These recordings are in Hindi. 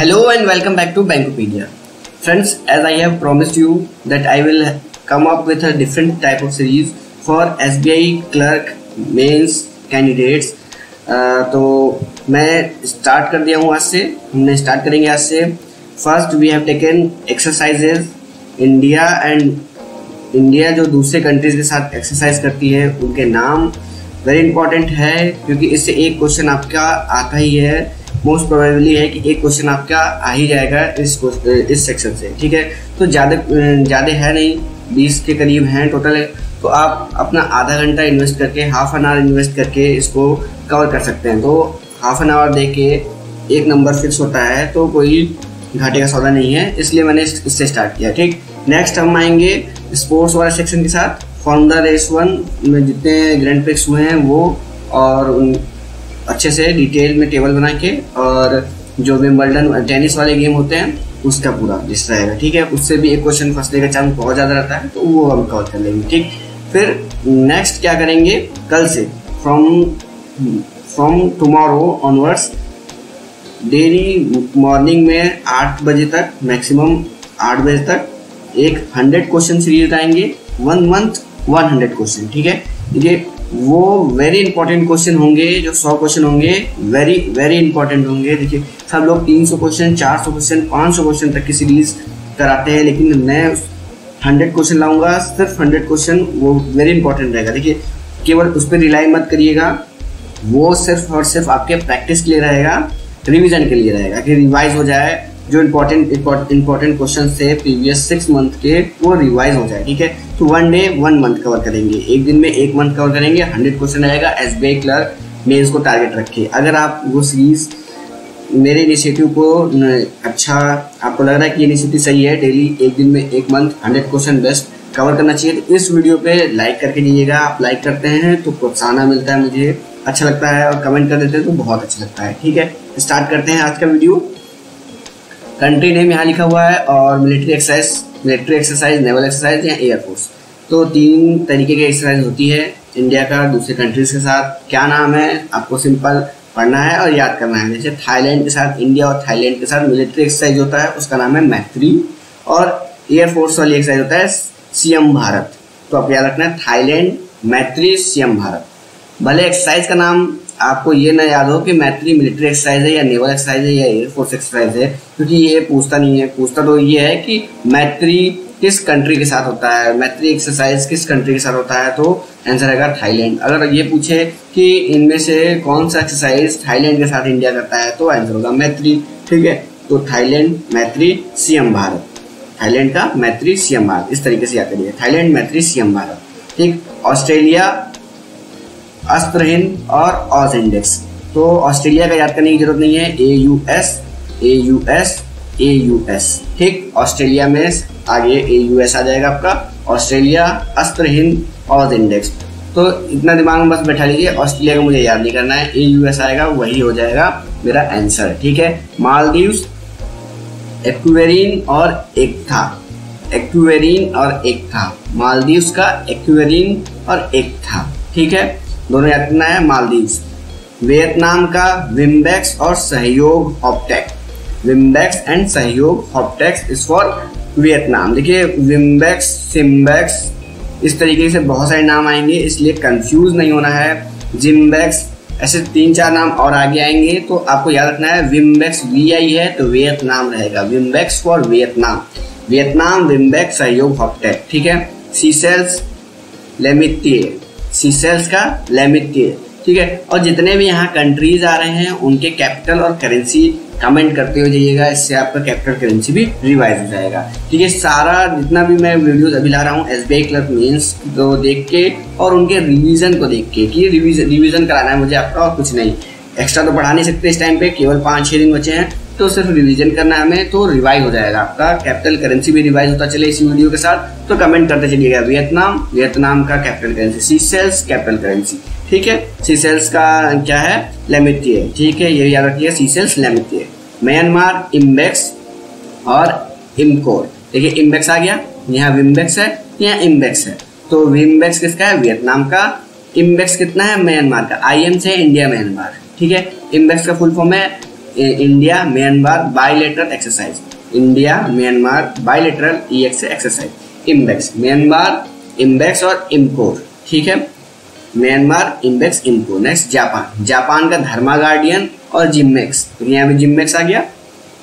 Hello and welcome back to Bankopedia. Friends, as I have promised you that I will come up with a different type of series for SBI clerk mains candidates. तो मैं स्टार्ट कर दिया हूँ आज से. हमने स्टार्ट करेंगे आज से. First we have taken exercises India जो दूसरे कंट्रीज के साथ एक्सरसाइज करती है उनके नाम वेरी इंपॉर्टेंट है, क्योंकि इससे एक क्वेश्चन आपका आता ही है. मोस्ट प्रोबेबली है कि एक क्वेश्चन आपका आ ही जाएगा इस सेक्शन से. ठीक है, तो ज़्यादा है नहीं, 20 के करीब हैं टोटल. तो आप अपना आधा घंटा इन्वेस्ट करके, हाफ एन आवर इन्वेस्ट करके इसको कवर कर सकते हैं. तो हाफ एन आवर दे के एक नंबर फिक्स होता है, तो कोई घाटे का सौदा नहीं है, इसलिए मैंने इससे स्टार्ट किया. ठीक, नेक्स्ट हम आएंगे स्पोर्ट्स वाले सेक्शन के साथ. फॉर्मूला रेस 1 में जितने ग्रैंड प्रिक्स हुए हैं वो, और उन अच्छे से डिटेल में टेबल बना के, और जो विंबलडन टेनिस वाले गेम होते हैं उसका पूरा लिस्ट रहेगा. ठीक है, उससे भी एक क्वेश्चन फंसने का चांस बहुत ज़्यादा रहता है, तो वो हम कवर कर लेंगे. ठीक, फिर नेक्स्ट क्या करेंगे, कल से from tomorrow onwards daily morning में 8 बजे तक, मैक्सिमम 8 बजे तक एक 100 क्वेश्चन सीरीज आएंगे. 1 मंथ 100 क्वेश्चन. ठीक है, ये वो वेरी इंपॉर्टेंट क्वेश्चन होंगे. जो 100 क्वेश्चन होंगे वेरी वेरी इंपॉर्टेंट होंगे. देखिए, सब लोग 300 क्वेश्चन, 400 क्वेश्चन, 500 क्वेश्चन तक की सीरीज कराते हैं, लेकिन मैं 100 क्वेश्चन लाऊंगा. सिर्फ 100 क्वेश्चन वो वेरी इंपॉर्टेंट रहेगा. देखिए, केवल उस पर रिलाई मत करिएगा, वो सिर्फ और सिर्फ आपके प्रैक्टिस के लिए रहेगा, रिविजन के लिए रहेगा, कि रिवाइज हो जाए. जो इंपॉर्टेंट क्वेश्चन थे प्रीवियस 6 मंथ के, वो रिवाइज हो जाए. ठीक है, तो 1 डे 1 मंथ कवर करेंगे, एक दिन में 1 मंथ कवर करेंगे. 100 क्वेश्चन आएगा. एसबीआई क्लर्क मेंस को टारगेट रखिए. अगर आप वो सीरीज मेरे इनिशिएटिव को अच्छा आपको लग रहा है कि इनिशिएटिव सही है, डेली एक दिन में 1 मंथ 100 क्वेश्चन बेस्ट कवर करना चाहिए, तो इस वीडियो पे लाइक करके दीजिएगा. आप लाइक करते हैं तो प्रोत्साहन मिलता है, मुझे अच्छा लगता है, और कमेंट कर देते हैं तो बहुत अच्छा लगता है. ठीक है, स्टार्ट करते हैं आज का वीडियो. कंट्री नेम यहाँ लिखा हुआ है, और मिलिट्री एक्सरसाइज, नेवल एक्सरसाइज या एयरफोर्स. तो 3 तरीके की एक्सरसाइज होती है इंडिया का दूसरे कंट्रीज के साथ. क्या नाम है आपको सिंपल पढ़ना है और याद करना है. जैसे थाईलैंड के साथ, इंडिया और थाईलैंड के साथ मिलिट्री एक्सरसाइज होता है, उसका नाम है मैत्री. और एयरफोर्स वाली एक्सरसाइज होता है सीएम भारत. तो आप याद रखना है, थाईलैंड, मैत्री, सीएम भारत. भले एक्सरसाइज का नाम आपको ये ना याद हो कि मैत्री मिलिट्री एक्सरसाइज है या नेवल एक्सरसाइज है या एयरफोर्स एक्सरसाइज है, क्योंकि ये पूछता नहीं है. पूछता तो ये है कि मैत्री किस कंट्री के साथ होता है, मैत्री एक्सरसाइज किस कंट्री के साथ होता है, तो आंसर आएगा थाईलैंड. अगर ये पूछे कि इनमें से कौन सा एक्सरसाइज थाईलैंड के साथ इंडिया करता है, तो आंसर होगा मैत्री. ठीक है, तो थाईलैंड, मैत्री, सीएम भारत. थाईलैंड का मैत्री, सीएम भारत, इस तरीके से याद करिए. थाईलैंड, मैत्री, सीएम भारत. ठीक, ऑस्ट्रेलिया, अस्त्र हिंद और ऑज इंडेक्स. तो ऑस्ट्रेलिया का याद करने की जरूरत नहीं है, AUS. ठीक, ऑस्ट्रेलिया में आगे AUS आ जाएगा आपका. ऑस्ट्रेलिया, अस्त्र हिंद, ऑज इंडेक्स. तो इतना दिमाग में बस बैठा लीजिए, ऑस्ट्रेलिया का मुझे याद नहीं करना है, AUS आएगा, वही हो जाएगा मेरा आंसर. ठीक है, मालदीव्स, एक्वेरिन और एकथा. मालदीव्स का एक्वेरिन और एकथा. ठीक है, दोनों याद करना है. मालदीव्स. वियतनाम का विम्बेक्स और सहयोग ऑप्टेक. विम्बेक्स एंड सहयोग ऑप्टेक्स इज फॉर वियतनाम. देखिए, विम्बेक्स, सिम्बेक्स, इस तरीके से बहुत सारे नाम आएंगे, इसलिए कंफ्यूज नहीं होना है. जिम्बेक्स, ऐसे 3-4 नाम और आगे आएंगे, तो आपको याद रखना है विम्बेक्स VI है तो वियतनाम रहेगा. विम्बेक्स फॉर वियतनाम. वियतनाम, विम्बेक्स, सहयोग ऑप्टेक. ठीक है, सीसेल्स, लेमितिए. सीसेल्स का लेमितिए. ठीक है, और जितने भी यहाँ कंट्रीज आ रहे हैं उनके कैपिटल और करेंसी कमेंट करते हुए जाइएगा, इससे आपका कैपिटल करेंसी भी रिवाइज हो जाएगा. ठीक है, सारा जितना भी मैं वीडियोस अभी ला रहा हूँ एसबीआई क्लर्क मेंस को देख के और उनके रिवीजन को देख के, कि रिवीजन कराना है मुझे आपका, और कुछ नहीं. एक्स्ट्रा तो पढ़ा नहीं सकते इस टाइम पे, केवल 5-6 दिन बचे हैं, तो सिर्फ रिवीजन करना है हमें, तो रिवाइज हो जाएगा आपका. कैपिटल करेंसी भी रिवाइज होता चले इसी वीडियो के साथ, तो कमेंट करते चलिएगा. वियतनाम का capital currency. Seychelles capital currency. ठीक है, सीसेल्स का क्या है, लेमितिए. ठीक है, ये याद रखिए, सीसेल्स, लेमितिए. म्यांमार, इम्बेक्स और इमकोर. देखिए, इम्बेक्स आ गया, यहाँ विम्बेक्स है, यहाँ इम्बेक्स है. तो विम्बेक्स किसका है, वियतनाम का. इम्बेक्स कितना है, म्यांमार का. IM से इंडिया म्यांमार. ठीक है, इम्बेक्स का फुल फॉर्म है India Myanmar bilateral exercise, India Myanmar bilateral EXA exercise, IMBEX, Myanmar IMBEX और इम्कोर, ठीक है, Myanmar IMBEX IMCOR. Next Japan, Japan का धर्मा गार्डियन और जिम्मेक्स, तो यहाँ पे जिम्मेक्स आ गया,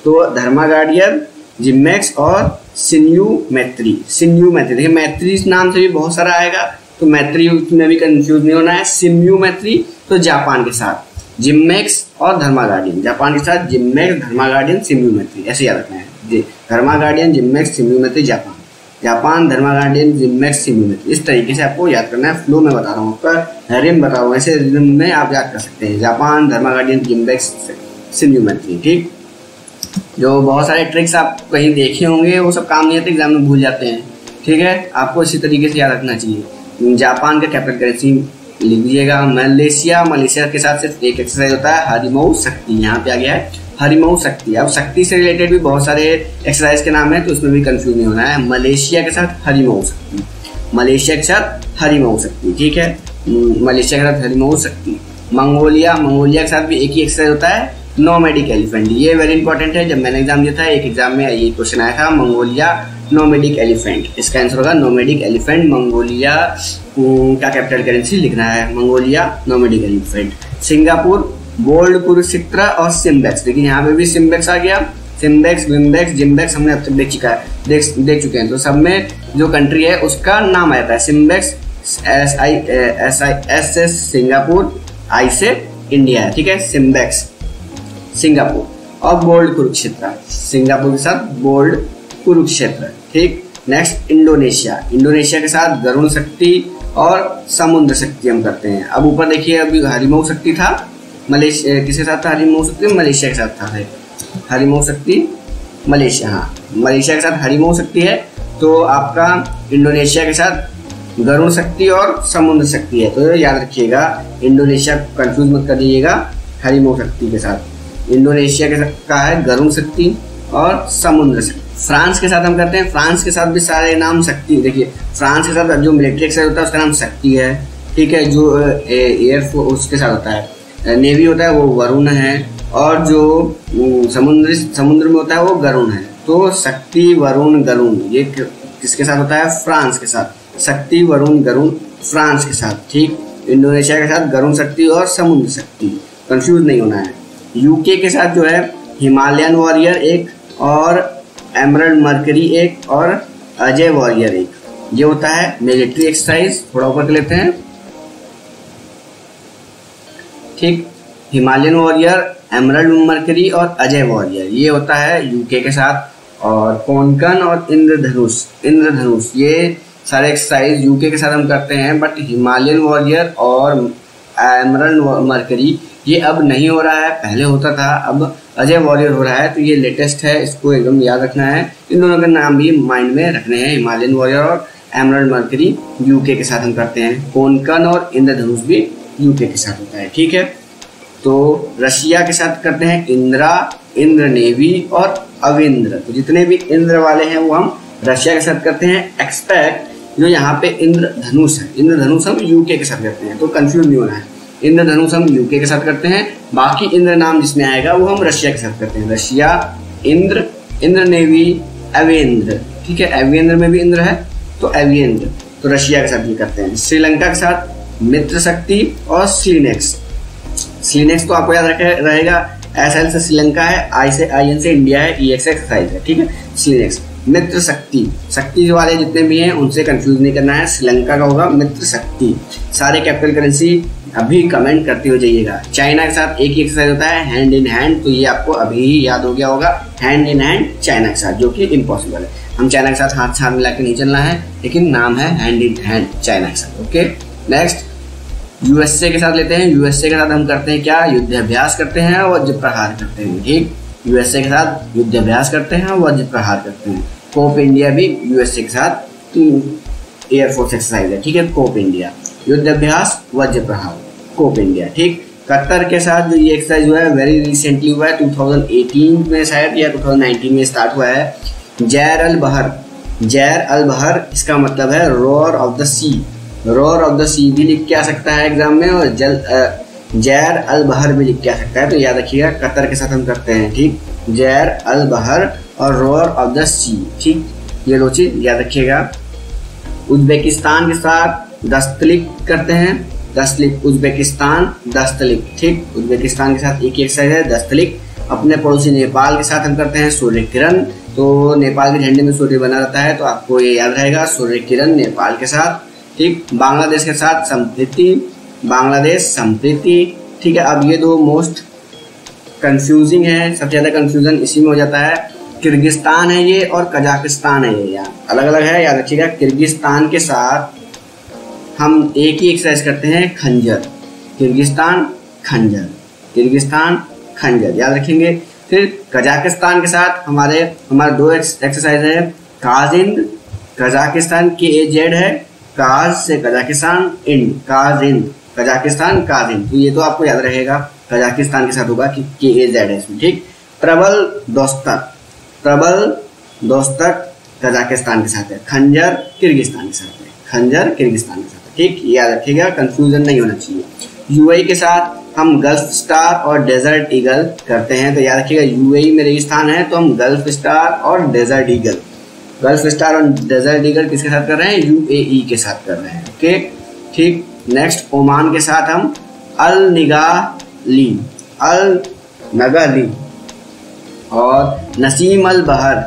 तो धर्मा गार्डियन, जिम्मेक्स और सिन्यू मैत्री, सिन्यू मैत्री, देखिए मैत्री इस नाम से भी बहुत सारा आएगा, तो मैत्री में भी कंफ्यूज नहीं होना है। सिन्यू मैत्री तो जापान के साथ, जिम्मेक्स और धर्मा गार्डियन, जापान के साथ जिम्मेक्स, धर्मा गार्डियन, सिन्यू मैत्री, ऐसे याद रखना है जी, धर्मा गार्डियन, जिम्मेक्स, सिन्यू मैत्री, जापान, जापान, धर्मा गार्डियन, जिम्मेक्स, सिन्यू मैत्री, इस तरीके से आपको याद करना है। फ्लो में बता रहा हूँ, आपका रिम बता रहा हूँ, ऐसे रिम में आप याद कर सकते हैं, जापान, धर्मा गार्डियन, जिम्मेक्स, सिन्यू मैत्री, ठीक। जो बहुत सारे ट्रिक्स आप कहीं देखे होंगे वो सब काम नहीं आते, एग्जाम में भूल जाते हैं, ठीक है, आपको इसी तरीके से याद रखना चाहिए। जापान का कैपिटल करेंसी लिख दीजिएगा, मलेशिया, मलेशिया के साथ सिर्फ एक एक्सरसाइज होता है, हरिमऊ शक्ति, यहाँ पे आ गया है हरिमऊ शक्ति। अब शक्ति से रिलेटेड भी बहुत सारे एक्सरसाइज के नाम है, तो उसमें भी कंफ्यूज नहीं होना है। मलेशिया के साथ हरिमऊ शक्ति, मलेशिया के साथ हरिमऊ शक्ति, ठीक है, मलेशिया के साथ हरिमऊ शक्ति। मंगोलिया, मंगोलिया के साथ भी एक ही एक्सरसाइज होता है, नोमैडिक एलिफेंट, ये वेरी इंपॉर्टेंट है, जब मैंने एग्जाम दिया था एक एग्जाम में ये क्वेश्चन आया था, मंगोलिया नोमैडिक एलिफेंट, इसका आंसर होगा नोमैडिक एलिफेंट। मंगोलिया का कैपिटल करेंसी लिखना है, Mongolia nomadic elephant. Singapore, bold, Kurukshetra और सिम्बेक्स, देखिए यहाँ पे भी सिम्बेक्स आ गया, सिम्बेक्स, विम्बेक्स, जिम्बेक्स हमने अब तक देख चुके हैं, तो सब में जो कंट्री है उसका नाम आता है, सिम्बेक्स, SISS सिंगापुर, I से इंडिया है, ठीक है, सिम्बेक्स सिंगापुर, और बोल्ड कुरुक्षेत्र, सिंगापुर के साथ बोल्ड कुरुक्षेत्र, ठीक। नेक्स्ट इंडोनेशिया, इंडोनेशिया के साथ गरुण शक्ति और समुद्र शक्ति हम करते हैं। अब ऊपर देखिए, अभी हरिमऊ शक्ति था, मलेशिया किसके साथ था, हरिमऊ शक्ति मलेशिया के साथ था, है हरिमऊ शक्ति मलेशिया, हाँ मलेशिया के साथ हरिमऊ शक्ति है, तो आपका इंडोनेशिया के साथ गरुण शक्ति और समुद्र शक्ति है, तो याद रखिएगा, इंडोनेशिया कंफ्यूज मत कर दीजिएगा हरिमऊ शक्ति के साथ। इंडोनेशिया के साथ का है गरुण शक्ति और समुद्र शक्ति। फ्रांस के साथ हम करते हैं, फ्रांस के साथ भी सारे नाम शक्ति, देखिए फ्रांस के साथ जो मिलिट्री एक्सरसाइज होता है उसका नाम शक्ति है, ठीक है, जो एयरफोर्स उसके साथ होता है, नेवी होता है वो वरुण है, और जो समुद्र में होता है वो गरुण है, तो शक्ति, वरुण, गरुण, ये किसके साथ होता है, फ्रांस के साथ, शक्ति, वरुण, गरुण, फ्रांस के साथ, ठीक। इंडोनेशिया के साथ गरुण शक्ति और समुद्र शक्ति, कंफ्यूज नहीं होना है। यूके के साथ जो है हिमालयन वॉरियर एक, और एमरल्ड मर्करी एक, और अजय वॉरियर एक, ये होता है मिलिट्री एक्सरसाइज। थोड़ा ऊपर कर लेते हैं, ठीक, हिमालयन वॉरियर, एमरल्ड मर्करी और अजय वॉरियर, ये होता है यूके के साथ। और कोंकण और इंद्रधनुष, इंद्रधनुष, ये सारे एक्सरसाइज यूके के साथ हम करते हैं, बट हिमालयन वॉरियर और एमरल्ड मर्करी ये अब नहीं हो रहा है, पहले होता था, अब अजय वॉरियर हो रहा है, तो ये लेटेस्ट है, इसको एकदम याद रखना है। इन दोनों के नाम भी माइंड में रखने हैं, हिमालयन वॉरियर और एमरल्ड मर्करी यूके के साथ हम करते हैं। कोंकण और इंद्रधनुष भी यूके के साथ होता है, ठीक है। तो रशिया के साथ करते हैं इंद्रा, इंद्रनेवी और अविंद्र, तो जितने भी इंद्र वाले हैं वो हम रशिया के साथ करते हैं। एक्सपेक्ट जो यहाँ पे इंद्रधनुष है, इंद्रधनुष हम यूके के साथ करते हैं, तो कंफ्यूज नहीं होना है, इंद्रधनुष हम यूके के साथ करते हैं, बाकी इंद्र नाम जिसमें आएगा वो हम रशिया के साथ करते हैं। रशिया, इंद्र, इंद्रनेवी, अवेंद्र, ठीक है, अवेंद्र में भी इंद्र है तो अवेंद्र, तो रशिया के साथ भी करते हैं। श्रीलंका के साथ मित्र शक्ति और स्लीनेक्स, स्लीनेक्स तो आपको याद रहेगा, SL से श्रीलंका है, I से IN से इंडिया है, EX एक्सरसाइज है, ठीक है, स्लीनेक्स। मित्र शक्ति, शक्ति वाले जितने भी हैं उनसे कंफ्यूज नहीं करना है, श्रीलंका का होगा मित्र शक्ति। सारे कैपिटल करेंसी अभी कमेंट करते हो जाइएगा। चाइना के साथ एक ही एक्सरसाइज होता है, हैंड इन हैंड, तो ये आपको अभी ही याद हो गया होगा, हैंड इन हैंड चाइना के साथ, जो कि इम्पॉसिबल है, हम चाइना के साथ हाथ से हाथ मिला के नहीं चलना है, लेकिन नाम है हैंड इन हैंड चाइना के साथ, ओके। नेक्स्ट USA के साथ लेते हैं, USA के साथ हम करते हैं क्या, युद्धाभ्यास करते हैं और वज्र प्रहार करते हैं, ठीक, USA के साथ युद्धाभ्यास करते हैं और वज्र प्रहार करते हैं। कोप इंडिया भी USA के साथ एयरफोर्स एक्सरसाइज है, ठीक है, कोप इंडिया, युद्धाभ्यास, वज्र प्रहार, कोप इंडिया, ठीक। कतर के साथ जो ये एक्सरसाइज हुआ है वेरी रिसेंटली हुआ है, 2018 में शायद या 2019 में स्टार्ट हुआ है। जैर अल बहर, जैर अल बहर इसका मतलब है roar of the sea, roar of the sea भी लिख के आ सकता है एग्जाम में, और जैर अल बहर भी लिख के आ सकता है, तो याद रखिएगा कतर के साथ हम करते हैं, ठीक। जैर अल बहर और रोअर ऑफ द सी, ठीक, ये दो चीज याद रखिएगा। उज्बेकिस्तान के साथ दस्तलिक करते हैं, दस्तलिक, उज्बेकिस्तान दस्तलिक, ठीक। उज्बेकिस्तान के साथ एक ही एक्सरसाइज है दस्तलिक। अपने पड़ोसी नेपाल के साथ हम करते हैं सूर्य किरण, तो नेपाल के झंडे में सूर्य बना रहता है, तो आपको ये याद रहेगा सूर्य किरण नेपाल के साथ, ठीक। बांग्लादेश के साथ संप्रीति, बांग्लादेश संप्रीति, ठीक है। अब ये दो मोस्ट कंफ्यूजिंग है, सबसे ज़्यादा कंफ्यूजन इसी में हो जाता है। किर्गिस्तान है ये और कजाकिस्तान है ये, यहाँ अलग अलग है, याद रखिएगा। किर्गिस्तान के साथ हम एक ही एक्सरसाइज करते हैं खंजर, किर्गिस्तान खंजर, किर्गिस्तान खंजर, याद रखेंगे। फिर कजाकिस्तान के साथ हमारे दो एक्सरसाइज है, काजिंद, कजाकिस्तान के AZ है, काज से Kazakhstan, ind, Kazind, Kazakhstan Kazind, तो ये तो आपको याद रहेगा कजाकिस्तान के साथ होगा कि AZ है इसमें, ठीक। प्रबल दोस्तक, प्रबल दोस्तक कजाकिस्तान के साथ है, खंजर किर्गिस्तान के साथ है, खंजर किर्गिस्तान के साथ है, ठीक, याद रखिएगा, कंफ्यूजन नहीं होना चाहिए। UAE के साथ हम गल्फ स्टार और डेजर्ट ईगल करते हैं, तो याद रखिएगा UAE में रेगिस्तान है तो हम गल्फ स्टार और डेजर्ट ईगल, गल्फ स्टार और डेजर्ट ईगल किसके साथ कर रहे हैं, UAE के साथ कर रहे हैं, ओके, ठीक। नेक्स्ट ओमान के साथ हम अल निगाली, अल नगाली और नसीम अल बहर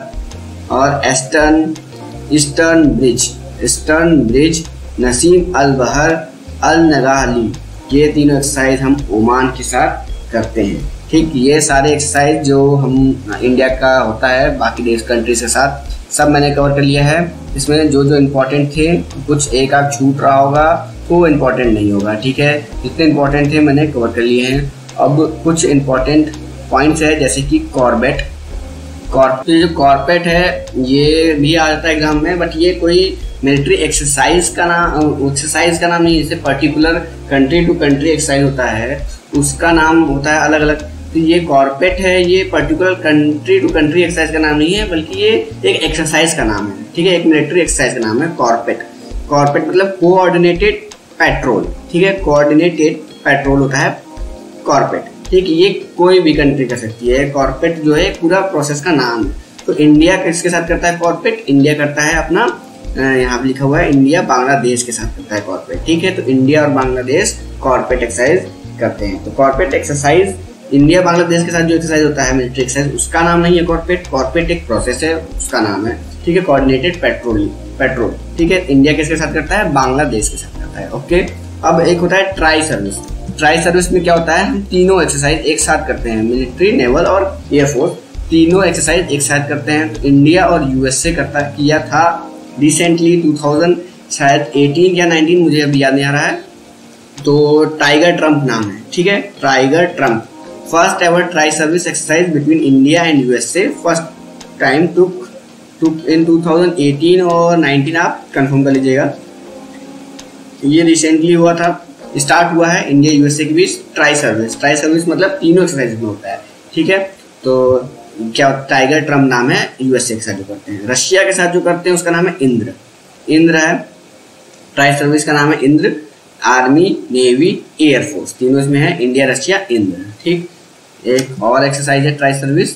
और ईस्टर्न ब्रिज, नसीम अल बहर, अल नगाली, ये तीनों एक्सरसाइज हम ओमान के साथ करते हैं, ठीक। ये सारे एक्सरसाइज जो हम इंडिया का होता है बाकी देश कंट्रीज के साथ सब मैंने कवर कर लिया है। इसमें जो जो इम्पोर्टेंट थे, कुछ एक आध छूट रहा होगा वो इम्पोर्टेंट नहीं होगा, ठीक है। जितने इम्पोर्टेंट थे मैंने कवर कर लिए हैं। अब कुछ इम्पोर्टेंट पॉइंट्स है जैसे कि कॉर्बेट, तो जो कॉर्बेट है ये भी आ जाता है एग्जाम में, बट ये कोई मिलिट्री एक्सरसाइज का नाम नहीं, जैसे particular country to country exercise होता है उसका नाम होता है अलग अलग। तो ये कॉर्बेट है, ये particular country to country exercise का नाम नहीं है, बल्कि ये एक एक्सरसाइज का नाम है, ठीक है, एक मिलिट्री एक्सरसाइज का नाम है कॉर्बेट। कॉर्बेट मतलब कोऑर्डिनेटेड पेट्रोल, ठीक है, कोऑर्डिनेटेड पेट्रोल होता है कॉर्बेट, ठीक है। ये कोई भी कंट्री कर सकती है, कॉर्बेट जो है पूरा प्रोसेस का नाम है। तो इंडिया किसके साथ करता है कॉर्बेट, इंडिया करता है अपना, यहाँ पे लिखा हुआ है इंडिया बांग्लादेश के साथ करता है कॉर्बेट, ठीक है। तो इंडिया और बांग्लादेश कॉर्बेट एक्सरसाइज करते हैं। तो कॉर्बेट एक्सरसाइज इंडिया बांग्लादेश के साथ जो एक्सरसाइज होता है मिलिट्री एक्सरसाइज, उसका नाम नहीं है कॉर्बेट, कॉर्बेट एक प्रोसेस है उसका नाम है, ठीक है, कोऑर्डिनेटेड पेट्रोल, ठीक है। इंडिया किसके साथ करता है, बांग्लादेश के साथ करता है, ओके। अब एक होता है ट्राई सर्विस, ट्राई सर्विस में क्या होता है, हम तीनों एक्सरसाइज एक साथ करते हैं, मिलिट्री, नेवल और एयरफोर्स, तीनों एक्सरसाइज एक साथ करते हैं। तो इंडिया और USA किया था रिसेंटली 2018 या 19, मुझे अभी याद नहीं आ रहा है। तो टाइगर ट्रम्प नाम है, ठीक है, Tiger Trump, first ever tri service exercise between India and USA, first time took in 2018 और 19, आप कंफर्म कर लीजिएगा। ये रिसेंटली हुआ था, स्टार्ट हुआ है इंडिया USA के बीच ट्राई सर्विस मतलब तीनों एक्सरसाइज में होता है, ठीक है। तो क्या टाइगर ट्रम्प नाम है USA के साथ जो करते हैं। रशिया के साथ जो करते हैं उसका नाम है इंद्र है, ट्राई सर्विस का नाम है इंद्र, आर्मी, नेवी, एयरफोर्स, तीनों इसमें है, इंडिया, रशिया, इंद्र, ठीक। एक और एक्सरसाइज है ट्राई सर्विस,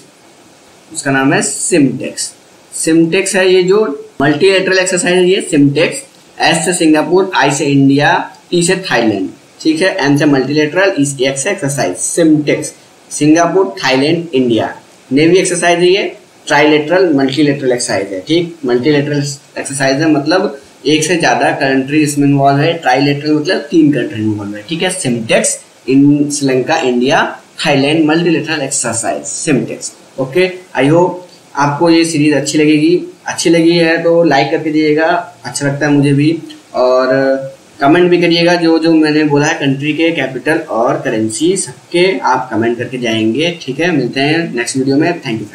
उसका नाम है सिमटेक्स है, ये जो मल्टीलेटरल एक्सरसाइज है ये सिमटेक्स, एस से सिंगापुर, आई से इंडिया, टी से थाईलैंड, ठीक है, एम से मल्टीलेटरल, एक्स से exercise, SIMTEX, Singapore, Thailand, India. Navy exercise है ये, ट्राइलेटरल मल्टीलेटरल एक्सरसाइज है, ठीक। मल्टीलेटरल एक्सरसाइज है मतलब एक से ज्यादा कंट्री इसमें इन्वॉल्व है, ट्राइलेटरल मतलब 3 कंट्री इन्वॉल्व है, ठीक है। सिमटेक्स इन Sri Lanka, India, Thailand, multilateral exercise, सिमटेक्स, okay. I hope आपको ये सीरीज अच्छी लगी है तो लाइक करके दीजिएगा, अच्छा लगता है मुझे भी, और कमेंट भी करिएगा जो जो मैंने बोला है कंट्री के कैपिटल और करेंसी सबके आप कमेंट करके जाएंगे, ठीक है। मिलते हैं नेक्स्ट वीडियो में, थैंक यू।